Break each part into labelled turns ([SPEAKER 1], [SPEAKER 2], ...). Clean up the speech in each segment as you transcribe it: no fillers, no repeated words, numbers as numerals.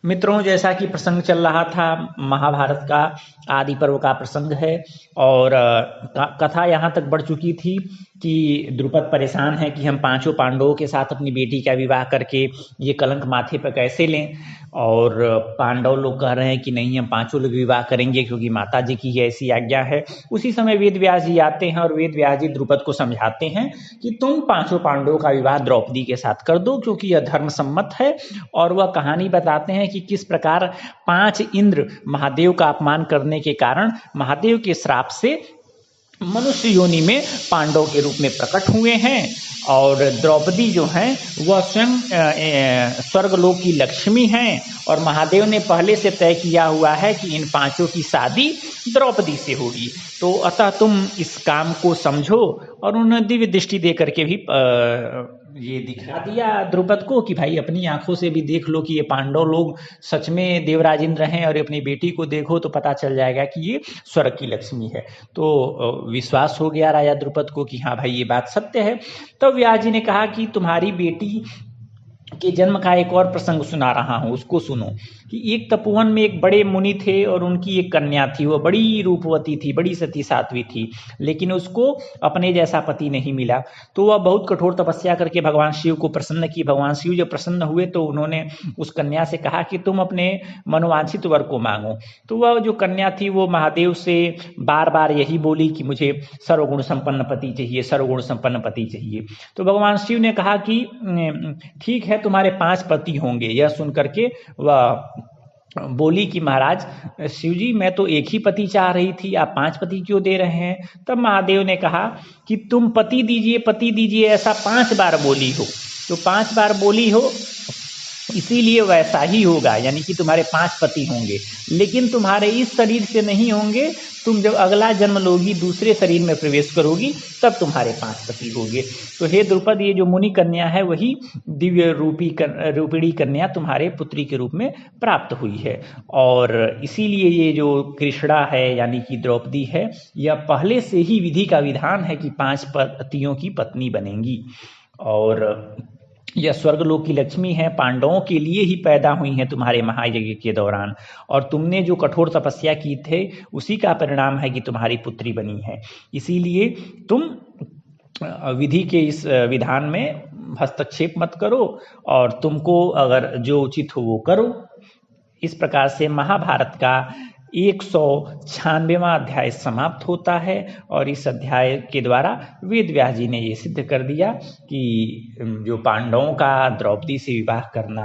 [SPEAKER 1] मित्रों, जैसा कि प्रसंग चल रहा था, महाभारत का आदि पर्व का प्रसंग है और कथा यहाँ तक बढ़ चुकी थी कि द्रुपद परेशान है कि हम पांचों पांडवों के साथ अपनी बेटी का विवाह करके ये कलंक माथे पर कैसे लें। और पांडव लोग कह रहे हैं कि नहीं, हम पांचों लोग विवाह करेंगे क्योंकि माता जी की ऐसी आज्ञा है। उसी समय वेद व्यास जी आते हैं और वेद व्यास जी द्रुपद को समझाते हैं कि तुम पांचों पांडवों का विवाह द्रौपदी के साथ कर दो क्योंकि यह धर्म सम्मत है। और वह कहानी बताते हैं कि किस प्रकार 5 इंद्र महादेव का अपमान करने के कारण महादेव के श्राप से मनुष्य योनि में पांडव के रूप में प्रकट हुए हैं। और द्रौपदी जो हैं वह स्वयं स्वर्गलोक की लक्ष्मी हैं और महादेव ने पहले से तय किया हुआ है कि इन पांचों की शादी द्रौपदी से होगी। तो अतः तुम इस काम को समझो। और उन्होंने दिव्य दृष्टि दे करके भी ये दिखा दिया द्रुपद को कि भाई अपनी आंखों से भी देख लो कि ये पांडव लोग सच में देवराज इंद्र हैं, और अपनी बेटी को देखो तो पता चल जाएगा कि ये स्वर्ग की लक्ष्मी है। तो विश्वास हो गया राजा द्रुपद को कि हाँ भाई ये बात सत्य है। तो व्यास जी ने कहा कि तुम्हारी बेटी के जन्म का एक और प्रसंग सुना रहा हूँ, उसको सुनो। कि एक तपोवन में एक बड़े मुनि थे और उनकी एक कन्या थी। वो बड़ी रूपवती थी, बड़ी सती साध्वी थी, लेकिन उसको अपने जैसा पति नहीं मिला। तो वह बहुत कठोर तपस्या करके भगवान शिव को प्रसन्न की। भगवान शिव जब प्रसन्न हुए तो उन्होंने उस कन्या से कहा कि तुम अपने मनोवांछित वर को मांगो। तो वह जो कन्या थी वो महादेव से बार बार यही बोली कि मुझे सर्वगुण संपन्न पति चाहिए, सर्वगुण संपन्न पति चाहिए। तो भगवान शिव ने कहा कि ठीक है, तुम्हारे 5 पति होंगे। यह सुन करके वह बोली कि महाराज शिव जी, मैं तो एक ही पति चाह रही थी, आप 5 पति क्यों दे रहे हैं। तब महादेव ने कहा कि तुम पति दीजिए ऐसा 5 बार बोली हो, तो 5 बार बोली हो इसीलिए वैसा ही होगा, यानी कि तुम्हारे 5 पति होंगे, लेकिन तुम्हारे इस शरीर से नहीं होंगे। तुम जब अगला जन्म लोगी, दूसरे शरीर में प्रवेश करोगी, तब तुम्हारे 5 पति होंगे। तो हे द्रुपद, ये जो मुनि कन्या है वही दिव्य रूपिणी कन्या तुम्हारे पुत्री के रूप में प्राप्त हुई है। और इसीलिए ये जो कृष्णा है यानी कि द्रौपदी है, यह पहले से ही विधि का विधान है कि 5 पतियों की पत्नी बनेंगी। और यह स्वर्गलोक की लक्ष्मी है, पांडवों के लिए ही पैदा हुई हैं तुम्हारे महायज्ञ के दौरान। और तुमने जो कठोर तपस्या की थे उसी का परिणाम है कि तुम्हारी पुत्री बनी है। इसीलिए तुम विधि के इस विधान में हस्तक्षेप मत करो और तुमको अगर जो उचित हो वो करो। इस प्रकार से महाभारत का 196वां अध्याय समाप्त होता है। और इस अध्याय के द्वारा वेद व्यास जी ने ये सिद्ध कर दिया कि जो पांडवों का द्रौपदी से विवाह करना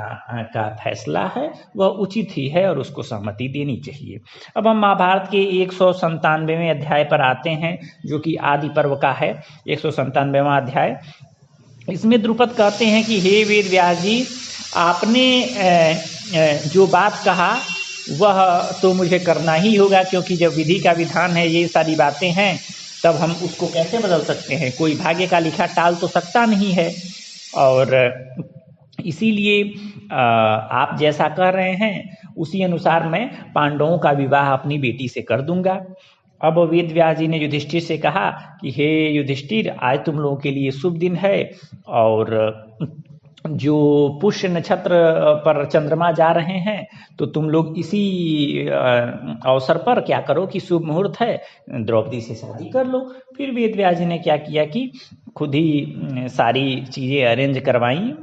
[SPEAKER 1] का फैसला है वह उचित ही है और उसको सहमति देनी चाहिए। अब हम महाभारत के 197वें अध्याय पर आते हैं, जो कि आदि पर्व का है। 197वां अध्याय, इसमें द्रुपद कहते हैं कि हे वेद व्यास जी, आपने जो बात कहा वह तो मुझे करना ही होगा, क्योंकि जब विधि का विधान है, ये सारी बातें हैं, तब हम उसको कैसे बदल सकते हैं। कोई भाग्य का लिखा टाल तो सकता नहीं है। और इसीलिए आप जैसा कह रहे हैं उसी अनुसार मैं पांडवों का विवाह अपनी बेटी से कर दूंगा। अब वेद व्यास जी ने युधिष्ठिर से कहा कि हे युधिष्ठिर, आज तुम लोगों के लिए शुभ दिन है और जो पुष्य नक्षत्र पर चंद्रमा जा रहे हैं, तो तुम लोग इसी अवसर पर क्या करो कि शुभ मुहूर्त है, द्रौपदी से शादी कर लो। फिर वेद व्यास जी ने क्या किया कि खुद ही सारी चीज़ें अरेंज करवाई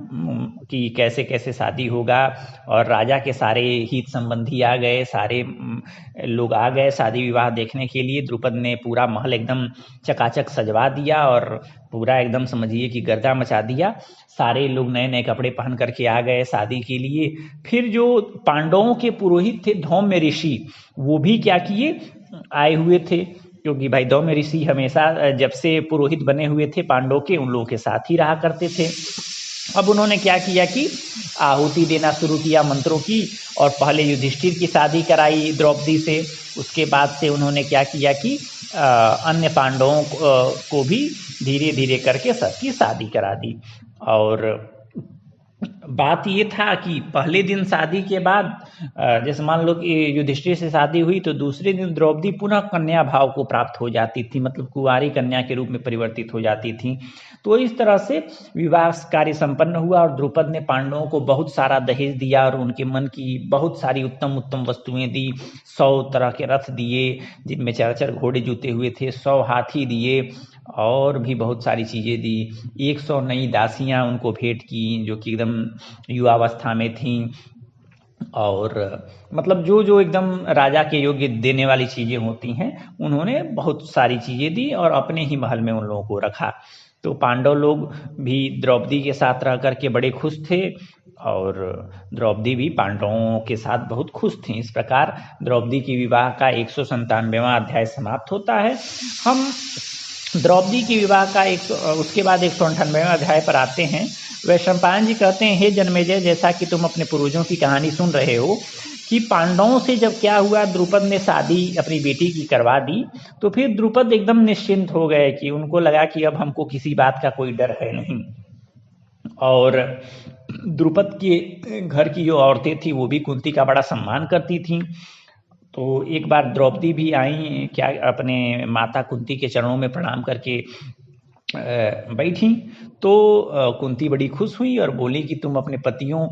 [SPEAKER 1] कि कैसे कैसे शादी होगा। और राजा के सारे हित संबंधी आ गए, सारे लोग आ गए शादी विवाह देखने के लिए। द्रुपद ने पूरा महल एकदम चकाचक सजवा दिया और पूरा एकदम समझिए कि गर्दा मचा दिया। सारे लोग नए नए कपड़े पहन करके आ गए शादी के लिए। फिर जो पांडवों के पुरोहित थे धौम्य ऋषि, वो भी क्या किए, आए हुए थे, क्योंकि भाई धौम्य ऋषि हमेशा जब से पुरोहित बने हुए थे पांडवों के, उन लोगों के साथ ही रहा करते थे। अब उन्होंने क्या किया कि आहुति देना शुरू किया मंत्रों की, और पहले युधिष्ठिर की शादी कराई द्रौपदी से। उसके बाद से उन्होंने क्या किया कि अन्य पांडवों को भी धीरे धीरे करके सबकी शादी करा दी। और बात ये था कि पहले दिन शादी के बाद जैसे मान लो कि युधिष्ठिर से शादी हुई तो दूसरे दिन द्रौपदी पुनः कन्या भाव को प्राप्त हो जाती थी, मतलब कुंवारी कन्या के रूप में परिवर्तित हो जाती थी। तो इस तरह से विवाह कार्य संपन्न हुआ और द्रुपद ने पांडवों को बहुत सारा दहेज दिया और उनके मन की बहुत सारी उत्तम उत्तम वस्तुएं दी। 100 तरह के रथ दिए जिनमें 4 घोड़े जुते हुए थे, 100 हाथी दिए और भी बहुत सारी चीज़ें दी। 100 नई दासियां उनको भेंट की जो कि एकदम युवावस्था में थीं, और मतलब जो जो एकदम राजा के योग्य देने वाली चीज़ें होती हैं उन्होंने बहुत सारी चीज़ें दी और अपने ही महल में उन लोगों को रखा। तो पांडव लोग भी द्रौपदी के साथ रह करके बड़े खुश थे और द्रौपदी भी पांडवों के साथ बहुत खुश थी। इस प्रकार द्रौपदी की विवाह का 197वां अध्याय समाप्त होता है। हम द्रौपदी के विवाह का उसके बाद 198वां अध्याय पर आते हैं। वैशंपायन जी कहते हैं, हे जन्मेजय, जैसा कि तुम अपने पूर्वजों की कहानी सुन रहे हो कि पांडवों से जब क्या हुआ, द्रुपद ने शादी अपनी बेटी की करवा दी, तो फिर द्रुपद एकदम निश्चिंत हो गए कि उनको लगा कि अब हमको किसी बात का कोई डर है नहीं। और द्रुपद के घर की जो औरतें थी वो भी कुंती का बड़ा सम्मान करती थीं। तो एक बार द्रौपदी भी आई, क्या अपने माता कुंती के चरणों में प्रणाम करके बैठी। तो कुंती बड़ी खुश हुई और बोली कि तुम अपने पतियों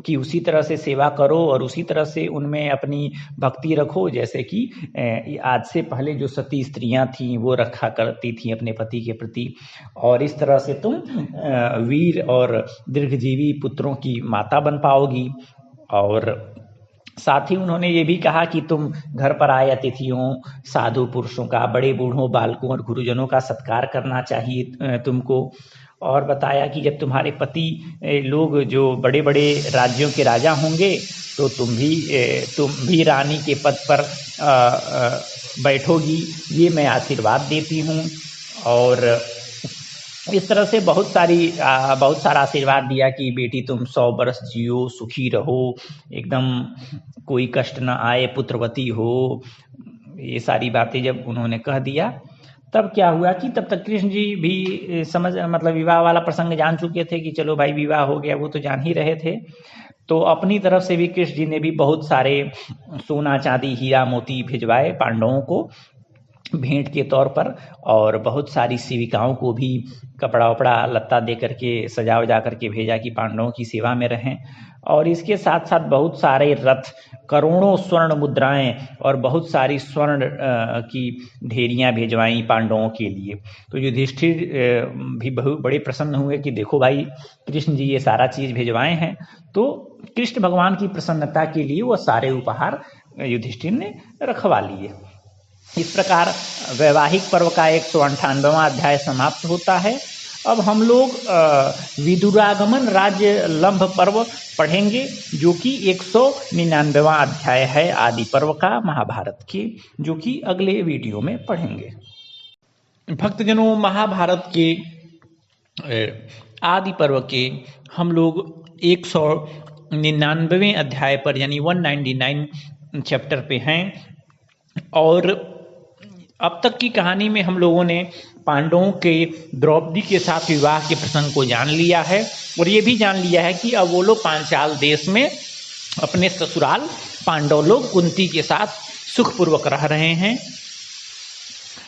[SPEAKER 1] की उसी तरह से सेवा करो और उसी तरह से उनमें अपनी भक्ति रखो जैसे कि आज से पहले जो सती स्त्रियां थीं वो रखा करती थीं अपने पति के प्रति, और इस तरह से तुम वीर और दीर्घजीवी पुत्रों की माता बन पाओगी। और साथ ही उन्होंने ये भी कहा कि तुम घर पर आए अतिथियों, साधु पुरुषों का, बड़े बूढ़ों, बालकों और गुरुजनों का सत्कार करना चाहिए तुमको। और बताया कि जब तुम्हारे पति लोग जो बड़े बड़े राज्यों के राजा होंगे तो तुम भी रानी के पद पर बैठोगी, ये मैं आशीर्वाद देती हूँ। और इस तरह से बहुत सारा आशीर्वाद दिया कि बेटी तुम 100 बरस जियो, सुखी रहो, एकदम कोई कष्ट न आए, पुत्रवती हो। ये सारी बातें जब उन्होंने कह दिया तब क्या हुआ कि तब तक कृष्ण जी भी मतलब विवाह वाला प्रसंग जान चुके थे कि चलो भाई विवाह हो गया, वो तो जान ही रहे थे। तो अपनी तरफ से भी कृष्ण जी ने भी बहुत सारे सोना चांदी हीरा मोती भिजवाए पांडवों को भेंट के तौर पर, और बहुत सारी सेविकाओं को भी कपड़ा वपड़ा लत्ता दे करके सजा वजा करके भेजा कि पांडवों की सेवा में रहें। और इसके साथ साथ बहुत सारे रथ, करोड़ों स्वर्ण मुद्राएं और बहुत सारी स्वर्ण की ढेरियां भेजवाई पांडवों के लिए। तो युधिष्ठिर भी बड़े प्रसन्न हुए कि देखो भाई कृष्ण जी ये सारा चीज़ भेजवाए हैं। तो कृष्ण भगवान की प्रसन्नता के लिए वो सारे उपहार युधिष्ठिर ने रखवा लिए। इस प्रकार वैवाहिक पर्व का 198वां अध्याय समाप्त होता है। अब हम लोग विदुरागमन राज्य लंभ पर्व पढ़ेंगे जो कि 199वां अध्याय है आदि पर्व का महाभारत के, जो कि अगले वीडियो में पढ़ेंगे। भक्तजनों, महाभारत के आदि पर्व के हम लोग 199वें अध्याय पर यानी 199 चैप्टर पे हैं। और अब तक की कहानी में हम लोगों ने पांडवों के द्रौपदी के साथ विवाह के प्रसंग को जान लिया है और ये भी जान लिया है कि अब वो लोग पांचाल देश में अपने ससुराल पांडव लोग कुंती के साथ सुखपूर्वक रह रहे हैं।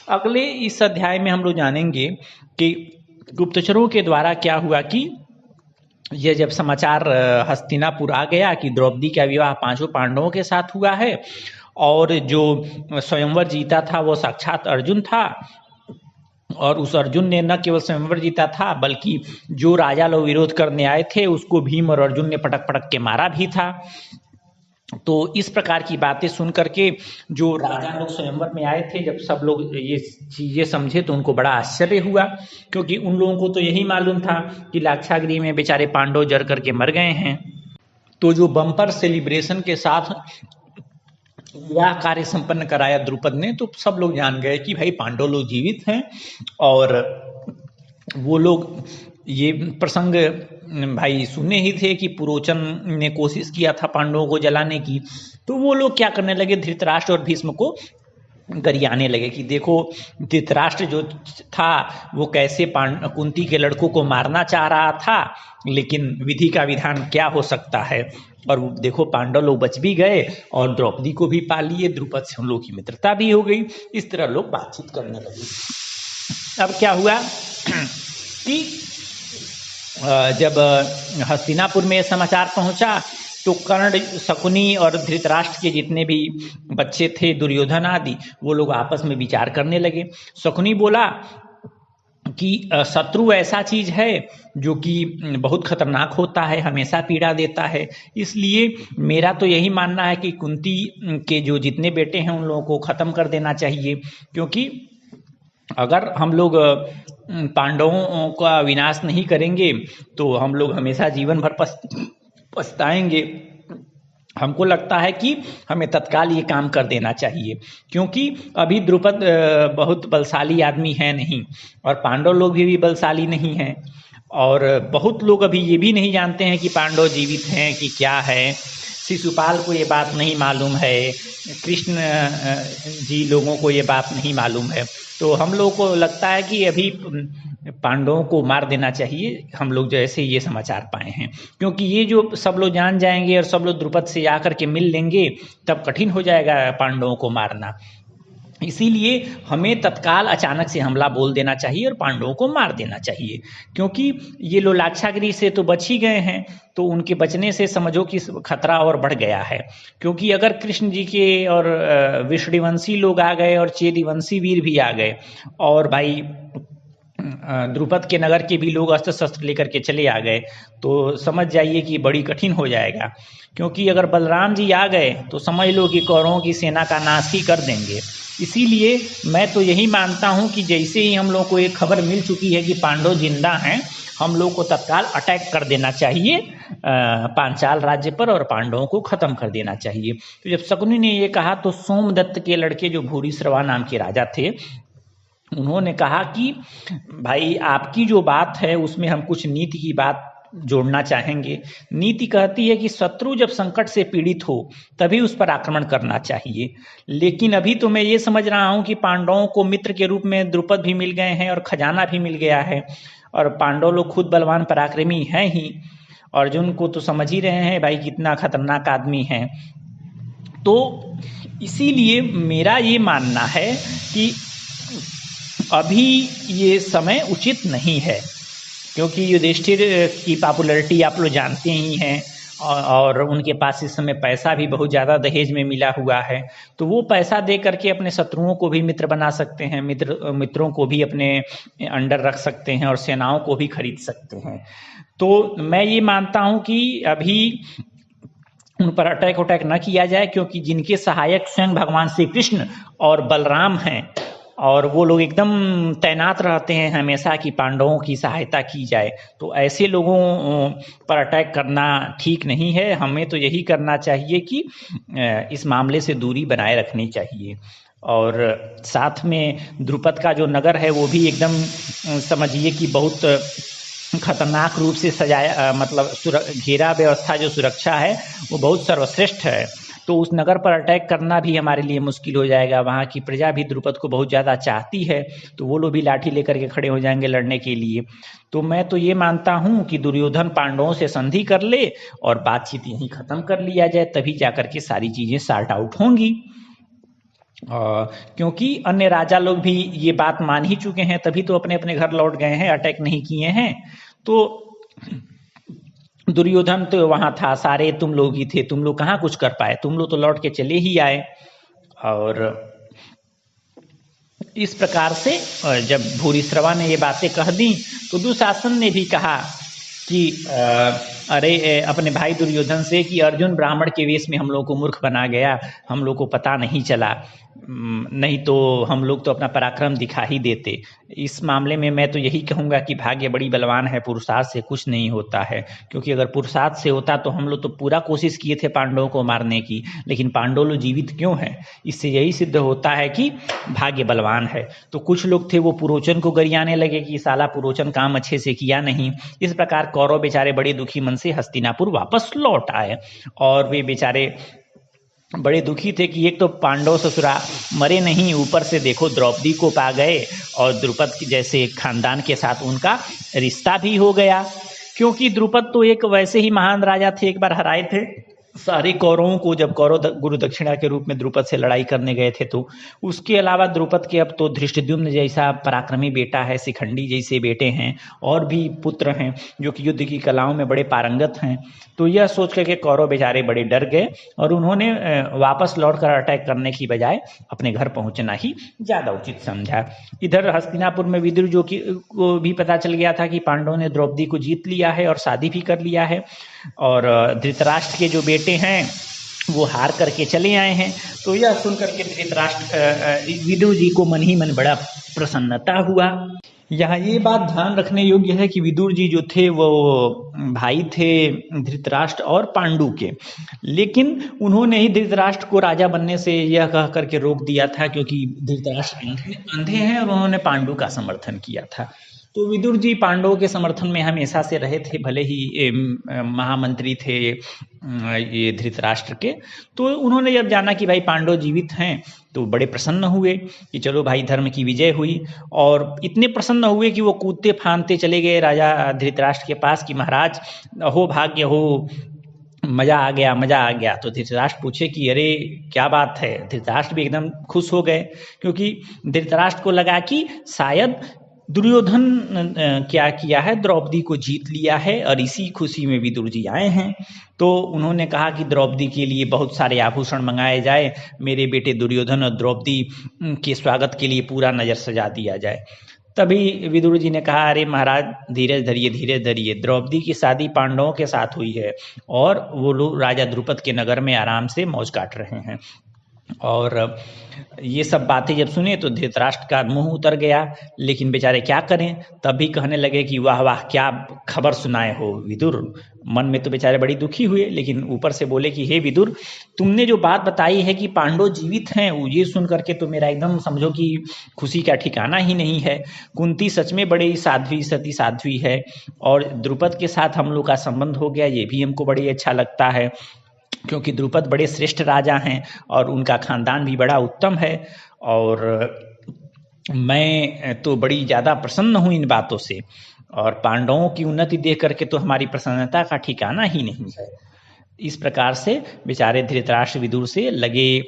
[SPEAKER 1] अगले इस अध्याय में हम लोग जानेंगे कि गुप्तचरों के द्वारा क्या हुआ कि यह जब समाचार हस्तिनापुर आ गया कि द्रौपदी का विवाह 5 पांडवों के साथ हुआ है और जो स्वयंवर जीता था वो साक्षात अर्जुन था, और उस अर्जुन ने न केवल स्वयंवर जीता था बल्कि जो राजा लोग विरोध करने आए थे उसको भीम और अर्जुन ने पटक पटक के मारा भी था। तो इस प्रकार की बातें सुन करके जो राजा लोग स्वयंवर में आए थे, जब सब लोग ये चीजें समझे तो उनको बड़ा आश्चर्य हुआ, क्योंकि उन लोगों को तो यही मालूम था कि लाक्षागृह में बेचारे पांडव जर करके मर गए हैं। तो जो बम्पर सेलिब्रेशन के साथ विवाह कार्य संपन्न कराया द्रुपद ने, तो सब लोग जान गए कि भाई पांडव लोग जीवित हैं। और वो लोग ये प्रसंग भाई सुने ही थे कि पुरोचन ने कोशिश किया था पांडवों को जलाने की। तो वो लोग क्या करने लगे, धृतराष्ट्र और भीष्म को गरियाने लगे कि देखो धृतराष्ट्र जो था वो कैसे कुंती के लड़कों को मारना चाह रहा था, लेकिन विधि का विधान क्या हो सकता है। और देखो पांडव लोग बच भी गए और द्रौपदी को भी पा लिए, द्रुपद से हम लोग की मित्रता भी हो गई। इस तरह लोग बातचीत करने लगे। अब क्या हुआ कि जब हस्तिनापुर में समाचार पहुंचा तो कर्ण, शकुनी और धृतराष्ट्र के जितने भी बच्चे थे, दुर्योधन आदि, वो लोग आपस में विचार करने लगे। शकुनी बोला कि शत्रु ऐसा चीज है जो कि बहुत खतरनाक होता है, हमेशा पीड़ा देता है, इसलिए मेरा तो यही मानना है कि कुंती के जो जितने बेटे हैं उन लोगों को खत्म कर देना चाहिए, क्योंकि अगर हम लोग पांडवों का विनाश नहीं करेंगे तो हम लोग हमेशा जीवन भर पछताएंगे। हमको लगता है कि हमें तत्काल ये काम कर देना चाहिए, क्योंकि अभी द्रुपद बहुत बलशाली आदमी है नहीं, और पांडव लोग भी बलशाली नहीं हैं, और बहुत लोग अभी ये भी नहीं जानते हैं कि पांडव जीवित हैं कि क्या है। शिशुपाल को ये बात नहीं मालूम है, कृष्ण जी लोगों को ये बात नहीं मालूम है। तो हम लोग को लगता है कि अभी पांडवों को मार देना चाहिए, हम लोग जैसे ये समाचार पाए हैं, क्योंकि ये जो सब लोग जान जाएंगे और सब लोग द्रुपद से आकर के मिल लेंगे तब कठिन हो जाएगा पांडवों को मारना। इसीलिए हमें तत्काल अचानक से हमला बोल देना चाहिए और पांडवों को मार देना चाहिए, क्योंकि ये लोग लाक्षागृह से तो बच ही गए हैं, तो उनके बचने से समझो कि खतरा और बढ़ गया है। क्योंकि अगर कृष्ण जी के और विष्णुवंशी लोग आ गए और चेदिवंशी वीर भी आ गए और भाई द्रुपद के नगर के भी लोग अस्त्र शस्त्र लेकर के चले आ गए, तो समझ जाइए कि बड़ी कठिन हो जाएगा। क्योंकि अगर बलराम जी आ गए तो समझ लो कि कौरवों की सेना का नाश ही कर देंगे। इसीलिए मैं तो यही मानता हूं कि जैसे ही हम लोग को एक खबर मिल चुकी है कि पांडव जिंदा हैं, हम लोग को तत्काल अटैक कर देना चाहिए पांचाल राज्य पर और पांडवों को खत्म कर देना चाहिए। तो जब शकुनी ने ये कहा तो सोमदत्त के लड़के जो भूरिश्रवा नाम के राजा थे, उन्होंने कहा कि भाई आपकी जो बात है उसमें हम कुछ नीति की बात जोड़ना चाहेंगे। नीति कहती है कि शत्रु जब संकट से पीड़ित हो तभी उस पर आक्रमण करना चाहिए, लेकिन अभी तो मैं ये समझ रहा हूं कि पांडवों को मित्र के रूप में द्रुपद भी मिल गए हैं और खजाना भी मिल गया है, और पांडव लोग खुद बलवान पराक्रमी हैं ही। अर्जुन को तो समझ ही रहे हैं भाई कितना खतरनाक आदमी है। तो इसीलिए मेरा ये मानना है कि अभी ये समय उचित नहीं है, क्योंकि युधिष्ठिर की पॉपुलैरिटी आप लोग जानते ही हैं, और उनके पास इस समय पैसा भी बहुत ज़्यादा दहेज में मिला हुआ है, तो वो पैसा दे करके अपने शत्रुओं को भी मित्र बना सकते हैं, मित्रों को भी अपने अंडर रख सकते हैं और सेनाओं को भी खरीद सकते हैं। तो मैं ये मानता हूँ कि अभी उन पर अटैक न किया जाए, क्योंकि जिनके सहायक स्वयं भगवान श्री कृष्ण और बलराम हैं, और वो लोग एकदम तैनात रहते हैं हमेशा कि पांडवों की सहायता की जाए, तो ऐसे लोगों पर अटैक करना ठीक नहीं है। हमें तो यही करना चाहिए कि इस मामले से दूरी बनाए रखनी चाहिए। और साथ में द्रुपद का जो नगर है वो भी एकदम समझिए कि बहुत खतरनाक रूप से सजाया, मतलब घेरा व्यवस्था जो सुरक्षा है वो बहुत सर्वश्रेष्ठ है, तो उस नगर पर अटैक करना भी हमारे लिए मुश्किल हो जाएगा। वहाँ की प्रजा भी द्रुपद को बहुत ज़्यादा चाहती है, तो वो लोग भी लाठी लेकर के खड़े हो जाएंगे लड़ने के लिए। तो मैं तो ये मानता हूँ कि दुर्योधन पांडवों से संधि कर ले और बातचीत यहीं खत्म कर लिया जाए, तभी जाकर के सारी चीज़ें सॉर्ट आउट होंगी। क्योंकि अन्य राजा लोग भी ये बात मान ही चुके हैं, तभी तो अपने अपने घर लौट गए हैं, अटैक नहीं किए हैं। तो दुर्योधन तो वहां था, सारे तुम लोग ही थे, तुम लोग कहाँ कुछ कर पाए, तुम लोग तो लौट के चले ही आए। और इस प्रकार से जब भूरिश्रवा ने ये बातें कह दी तो दुशासन ने भी कहा कि अरे अपने भाई दुर्योधन से कि अर्जुन ब्राह्मण के वेश में हम लोग को मूर्ख बना गया, हम लोग को पता नहीं चला, नहीं तो हम लोग तो अपना पराक्रम दिखा ही देते। इस मामले में मैं तो यही कहूँगा कि भाग्य बड़ी बलवान है, पुरुषार्थ से कुछ नहीं होता है। क्योंकि अगर पुरुषार्थ से होता तो हम लोग तो पूरा कोशिश किए थे पांडवों को मारने की, लेकिन पांडव लोग जीवित क्यों हैं? इससे यही सिद्ध होता है कि भाग्य बलवान है। तो कुछ लोग थे वो पुरोचन को गरियाने लगे कि साला पुरोचन काम अच्छे से किया नहीं। इस प्रकार कौरव बेचारे बड़े दुखी मन से हस्तिनापुर वापस लौट आए, और वे बेचारे बड़े दुखी थे कि एक तो पांडव ससुरा मरे नहीं, ऊपर से देखो द्रौपदी को पा गए और द्रुपद जैसे खानदान के साथ उनका रिश्ता भी हो गया। क्योंकि द्रुपद तो एक वैसे ही महान राजा थे, एक बार हराए थे सारे कौरवों को, जब कौरव गुरु दक्षिणा के रूप में द्रुपद से लड़ाई करने गए थे। तो उसके अलावा द्रुपद के अब तो धृष्टद्युम्न जैसा पराक्रमी बेटा है, शिखंडी जैसे बेटे हैं, और भी पुत्र हैं जो कि युद्ध की कलाओं में बड़े पारंगत हैं। तो यह सोच करके कौरव बेचारे बड़े डर गए और उन्होंने वापस लौटकर अटैक करने की बजाय अपने घर पहुंचना ही ज़्यादा उचित समझा। इधर हस्तिनापुर में विदुर जो कि को भी पता चल गया था कि पांडवों ने द्रौपदी को जीत लिया है और शादी भी कर लिया है, और धृतराष्ट्र के जो बेटे हैं वो हार करके चले आए हैं। तो यह सुनकर के धृतराष्ट्र विदुर जी को मन ही मन बड़ा प्रसन्नता हुआ। यहाँ ये बात ध्यान रखने योग्य है कि विदुर जी जो थे वो भाई थे धृतराष्ट्र और पांडु के, लेकिन उन्होंने ही धृतराष्ट्र को राजा बनने से यह कह करके रोक दिया था, क्योंकि धृतराष्ट्र अंधे हैं और उन्होंने पांडु का समर्थन किया था। तो विदुर जी पांडवों के समर्थन में हमेशा से रहे थे, भले ही महामंत्री थे ये धृतराष्ट्र के। तो उन्होंने जब जाना कि भाई पांडव जीवित हैं तो बड़े प्रसन्न हुए कि चलो भाई धर्म की विजय हुई, और इतने प्रसन्न हुए कि वो कूदते फांदते चले गए राजा धृतराष्ट्र के पास कि महाराज हो भाग्य हो, मजा आ गया, मजा आ गया। तो धृतराष्ट्र पूछे कि अरे क्या बात है। धृतराष्ट्र भी एकदम खुश हो गए, क्योंकि धृतराष्ट्र को लगा कि शायद दुर्योधन क्या किया है, द्रौपदी को जीत लिया है और इसी खुशी में विदुर जी आए हैं। तो उन्होंने कहा कि द्रौपदी के लिए बहुत सारे आभूषण मंगाए जाए, मेरे बेटे दुर्योधन और द्रौपदी के स्वागत के लिए पूरा नजर सजा दिया जाए। तभी विदुर जी ने कहा अरे महाराज धीरज धरिए, धीरज धरिए, द्रौपदी की शादी पांडवों के साथ हुई है और वो लोग राजा द्रुपद के नगर में आराम से मौज काट रहे हैं। और ये सब बातें जब सुने तो धृतराष्ट्र का मुंह उतर गया, लेकिन बेचारे क्या करें, तभी कहने लगे कि वाह वाह क्या खबर सुनाए हो विदुर। मन में तो बेचारे बड़ी दुखी हुए, लेकिन ऊपर से बोले कि हे विदुर, तुमने जो बात बताई है कि पांडव जीवित हैं, वो ये सुन करके तो मेरा एकदम समझो कि खुशी का ठिकाना ही नहीं है। कुंती सच में बड़ी साध्वी सती साध्वी है, और द्रुपद के साथ हम लोग का संबंध हो गया, ये भी हमको बड़ी अच्छा लगता है, क्योंकि द्रुपद बड़े श्रेष्ठ राजा हैं और उनका खानदान भी बड़ा उत्तम है। और मैं तो बड़ी ज़्यादा प्रसन्न हूँ इन बातों से, और पांडवों की उन्नति देख करके तो हमारी प्रसन्नता का ठिकाना ही नहीं है। इस प्रकार से बेचारे धृतराष्ट्र विदुर से लगे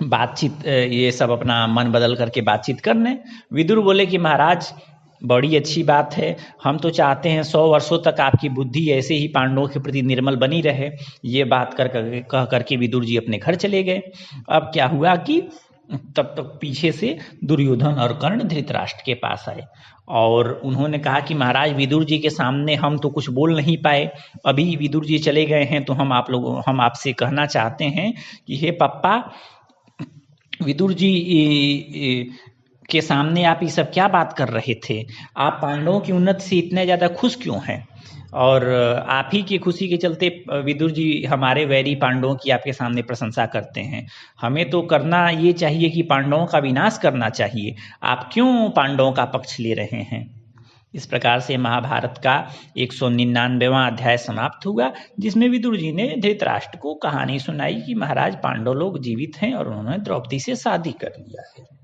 [SPEAKER 1] बातचीत, ये सब अपना मन बदल करके बातचीत करने। विदुर बोले कि महाराज बड़ी अच्छी बात है, हम तो चाहते हैं 100 वर्षों तक आपकी बुद्धि ऐसे ही पांडवों के प्रति निर्मल बनी रहे। ये बात कह करके विदुर जी अपने घर चले गए। अब क्या हुआ कि तब तक पीछे से दुर्योधन और कर्ण धृतराष्ट्र के पास आए और उन्होंने कहा कि महाराज विदुर जी के सामने हम तो कुछ बोल नहीं पाए, अभी विदुर जी चले गए हैं, तो हम आपसे कहना चाहते हैं कि हे पप्पा, विदुर जी के सामने आप ये सब क्या बात कर रहे थे? आप पांडवों की उन्नति से इतने ज़्यादा खुश क्यों हैं? और आप ही की खुशी के चलते विदुर जी हमारे वैरी पांडवों की आपके सामने प्रशंसा करते हैं। हमें तो करना ये चाहिए कि पांडवों का विनाश करना चाहिए। आप क्यों पांडवों का पक्ष ले रहे हैं? इस प्रकार से महाभारत का 199वां अध्याय समाप्त हुआ, जिसमें विदुर जी ने धृतराष्ट्र को कहानी सुनाई कि महाराज पांडव लोग जीवित हैं और उन्होंने द्रौपदी से शादी कर लिया है।